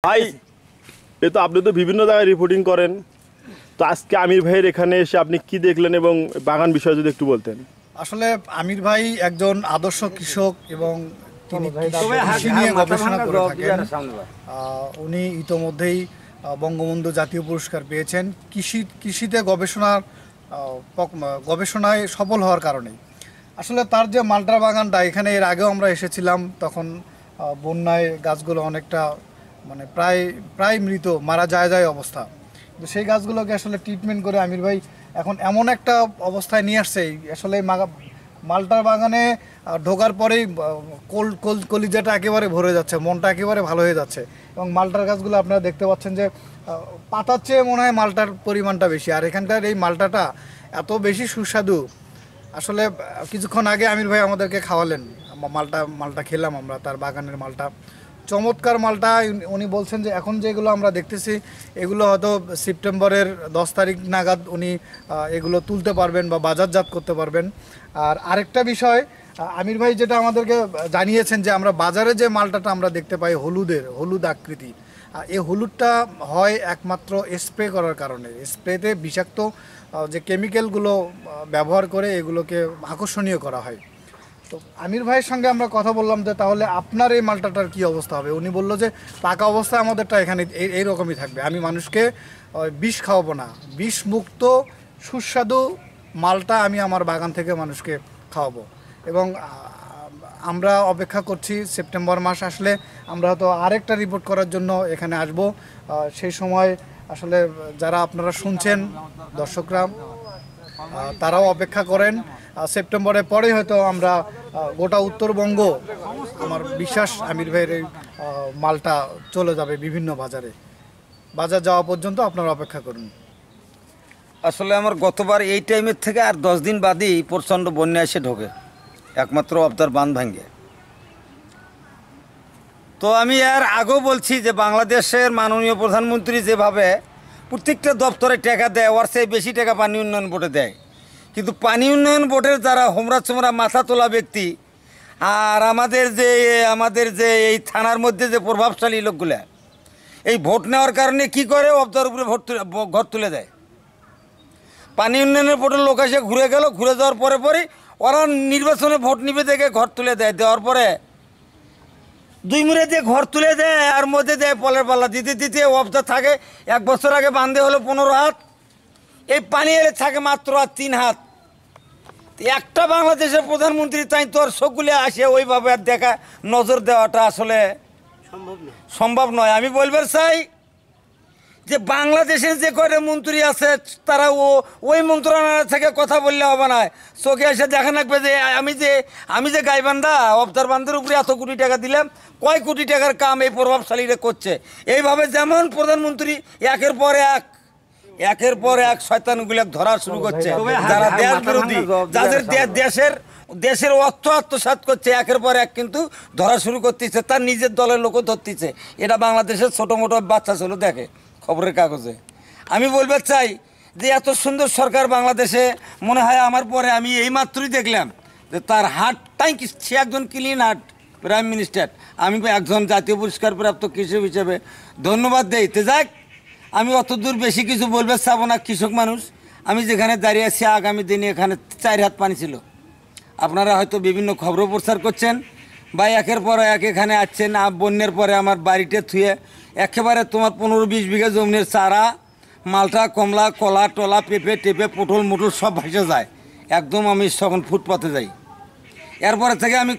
ভাই এ তো আপনি তো বিভিন্ন জায়গায় রিপোর্টিং করেন, তো আজকে আমির ভাইয়ের এখানে এসে আপনি কি দেখলেন এবং বাগান বিষয়ে যদি একটু বলতেন। আসলে আমির ভাই একজন আদর্শ কৃষক এবং তিনি কৃষি নিয়ে গবেষণা করে থাকেন। উনি ইতোমধ্যেই বঙ্গবন্ধু জাতীয় পুরস্কার পেয়েছেন কৃষিতে গবেষণায় সফল হওয়ার কারণে। আসলে তার যে মালটা বাগানটা, এখানে এর আগেও আমরা এসেছিলাম, তখন বন্যায় গাছগুলো অনেকটা মানে প্রায় মৃত, মারা যায় অবস্থা। তো সেই গাছগুলোকে আসলে ট্রিটমেন্ট করে আমির ভাই এখন এমন একটা অবস্থায় নিয়ে আসছে, আসলে মালটার বাগানে ঢোকার পরেই কলিজাটা একেবারে ভরে যাচ্ছে, মনটা একেবারে ভালো হয়ে যাচ্ছে। এবং মালটার গাছগুলো আপনারা দেখতে পাচ্ছেন যে পাতার চেয়ে মনে হয় মালটার পরিমাণটা বেশি, আর এখানকার এই মালটাটা এত বেশি সুস্বাদু। আসলে কিছুক্ষণ আগে আমির ভাই আমাদেরকে খাওয়ালেন, মালটা খেলাম আমরা, তার বাগানের মালটা চমৎকার মালটা। উনি বলছেন যে এখন যেগুলো আমরা দেখতেছি এগুলো হয়তো সেপ্টেম্বরের 10 তারিখ নাগাদ উনি এগুলো তুলতে পারবেন বা বাজারজাত করতে পারবেন। আর আরেকটা বিষয় আমির ভাই যেটা আমাদেরকে জানিয়েছেন যে আমরা বাজারে যে মালটাটা আমরা দেখতে পাই হলুদ আকৃতি, এই হলুদটা হয় একমাত্র স্প্রে করার কারণে। স্প্রেতে বিষাক্ত যে কেমিক্যালগুলো ব্যবহার করে এগুলোকে আকর্ষণীয় করা হয়। তো আমির ভাইয়ের সঙ্গে আমরা কথা বললাম যে তাহলে আপনার এই মালটাটার কী অবস্থা হবে। উনি বললো যে পাকা অবস্থায় আমাদেরটা এখানে এইরকমই থাকবে, আমি মানুষকে বিষ খাওয়াবো না, বিষ মুক্ত সুস্বাদু মালটা আমি আমার বাগান থেকে মানুষকে খাওয়াবো। এবং আমরা অপেক্ষা করছি সেপ্টেম্বর মাস আসলে আমরা হয়তো আরেকটা রিপোর্ট করার জন্য এখানে আসব। সেই সময় আসলে যারা আপনারা শুনছেন দর্শকরা, তারাও অপেক্ষা করেন। সেপ্টেম্বরের পরেই হয়তো আমরা গোটা উত্তরবঙ্গ, আমার বিশ্বাস আমির ভাইয়ের এই মালটা চলে যাবে বিভিন্ন বাজার যাওয়া পর্যন্ত আপনারা অপেক্ষা করুন। আসলে আমার গতবার এই টাইমের থেকে আর 10 দিন বাদেই প্রচণ্ড বন্যা এসে ঢোকে, একমাত্র অবদার বাঁধ ভাঙ্গে। তো আমি আর আগেও বলছি যে বাংলাদেশের মাননীয় প্রধানমন্ত্রী যেভাবে প্রত্যেকটা দপ্তরে টাকা দেয়, ওর চেয়ে বেশি টাকা পানি উন্নয়ন বোর্ডে দেয়, কিন্তু পানি উন্নয়ন বোর্ডের যারা হোমরা চোমরা মাথা তোলা ব্যক্তি আর আমাদের যে এই থানার মধ্যে যে প্রভাবশালী লোকগুলা এই ভোট নেওয়ার কারণে কি করে অবদার উপরে ঘর তুলে দেয়। পানি উন্নয়নের বোর্ডের লোক এসে ঘুরে যাওয়ার পরে ওরা নির্বাচনে ভোট নিবে দেখে ঘর তুলে দেওয়ার পরে 2 মুড়ে দিয়ে ঘর তুলে দেয়, আর মধ্যে দেয় পলের পাল্লা দিতে অবদার থাকে 1 বছর আগে বাঁধে হলো 15 হাত, এই পানি এলে থাকে মাত্র আর 3 হাত। একটা বাংলাদেশের প্রধানমন্ত্রী তাই তোর সবগুলো আসে ওইভাবে আর দেখা নজর দেওয়াটা আসলে সম্ভব নয়। আমি বলবার চাই যে বাংলাদেশের যে কয়টা মন্ত্রী আছে তারা ওই মন্ত্রণালয় থেকে কথা বললে হবে না, চোখে এসে দেখা লাগবে যে আমি যে গাইবান্ধা অবদার বান্ধের উপরে এত কোটি টাকা দিলাম, কয় কোটি টাকার কাম এই প্রভাবশালীরা করছে। এইভাবে যেমন প্রধানমন্ত্রী একের পর এক শয়তানগুলো ধরা শুরু করছে, যারা দেশ বিরোধী, যাদের দেশের অর্থ আত্মসাৎ করছে, একের পর এক কিন্তু ধরা শুরু করতেছে, তার নিজের দলের লোকও ধরতেছে। এটা বাংলাদেশের ছোটো মোটো বাচ্চা ছিল দেখে খবরের কাগজে। আমি বলতে চাই যে এত সুন্দর সরকার বাংলাদেশে, মনে হয় আমার পরে আমি এই মাত্রই দেখলাম যে তার হার্টটাই সে একজন ক্লিন হার্ট প্রাইম মিনিস্টার। আমি একজন জাতীয় পুরস্কার প্রাপ্ত কৃষক হিসেবে ধন্যবাদ দেই। তো যাক, আমি অত দূর বেশি কিছু বলবে চাবো না। কৃষক মানুষ, আমি যেখানে দাঁড়িয়ে আছি আগামী দিনে এখানে 4 হাত পানি ছিল। আপনারা হয়তো বিভিন্ন খবর প্রচার করছেন বা একের পর এক এখানে আসছেন। বন্যার পরে আমার বাড়িতে থুয়ে একেবারে তোমার 15-20 বিঘা জমির চারা, মালটা, কমলা, কলা টলা, পেঁপে টেপে, পটল মোটল সব ভেসে যায়। একদম আমি তখন ফুটপাতে যাই। এরপরে থেকে আমি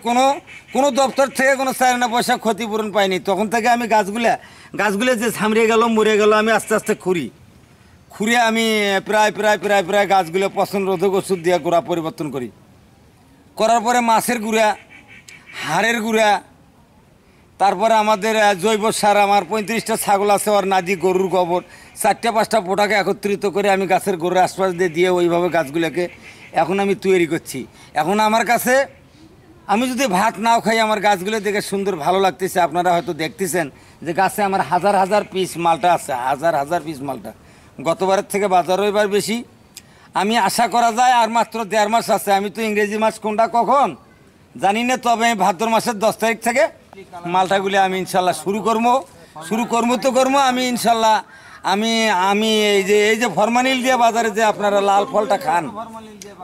কোনো দপ্তর থেকে কোনো 4 আনা পয়সা ক্ষতিপূরণ পাইনি। তখন থেকে আমি গাছগুলো যে ছামড়িয়ে গেল মরে গেল, আমি আস্তে আস্তে খুঁড়ে আমি প্রায় গাছগুলো পচন রোধক ওষুধ দিয়ে গোড়া পরিবর্তন করার পরে মাছের গুঁড়া, হাড়ের গুঁড়া, তারপরে আমাদের জৈব সার, আমার 35টা ছাগল আছে, ওর নাদি গরুর গোবর, 4-5টা পোটাকে একত্রিত করে আমি গাছের গোড়ার আশপাশ দিয়ে ওইভাবে গাছগুলোকে এখন আমি তৈরি করছি। এখন আমার কাছে আমি যদি ভাত নাও খাই, আমার গাছগুলো দেখে সুন্দর ভালো লাগতেছে। আপনারা হয়তো দেখতেছেন যে গাছে আমার হাজার পিস মালটা আছে, হাজার পিস মালটা। গতবারের থেকে বাজারও এবার বেশি। আমি আশা করা যায় আর মাত্র 1.5 মাস আছে। আমি তো ইংরেজি মাস কোনটা কখন জানি না, তবে আমি ভাদ্র মাসের 10 তারিখ থেকে মালটাগুলি আমি ইনশাল্লাহ শুরু করবো। শুরু করবো তো করবো আমি ইনশাল্লাহ। আমি আমি এই যে ফরমালিন দিয়ে বাজারে যে আপনারা লাল ফলটা খান,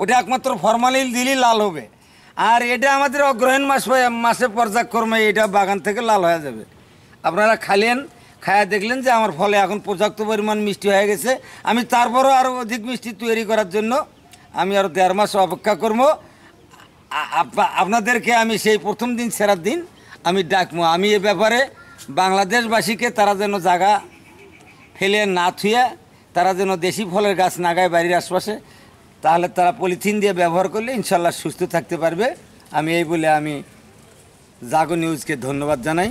ওটা একমাত্র ফরমালিন দিলেই লাল হবে। আর এটা আমাদের অগ্রহায়ণ মাসে পর্যায়ক্রমে এটা বাগান থেকে লাল হয়ে যাবে। আপনারা খালেন, খায়া দেখলেন যে আমার ফলে এখন পর্যাপ্ত পরিমাণ মিষ্টি হয়ে গেছে। আমি তারপরও আরও অধিক মিষ্টি তৈরি করার জন্য আমি আরও 1.5 মাস অপেক্ষা করবো। আপনাদেরকে আমি সেই প্রথম দিন সেরার দিন আমি ডাকবো। আমি এ ব্যাপারে বাংলাদেশবাসীকে তারা যেন জায়গা ফেলে না থুয়ে তারা যেন দেশি ফলের গাছ নাগায় বাড়ির আশপাশে, তাহলে তারা পলিথিন দিয়ে ব্যবহার করলে ইনশাল্লাহ সুস্থ থাকতে পারবে। আমি এই বলে আমি জাগো নিউজকে ধন্যবাদ জানাই।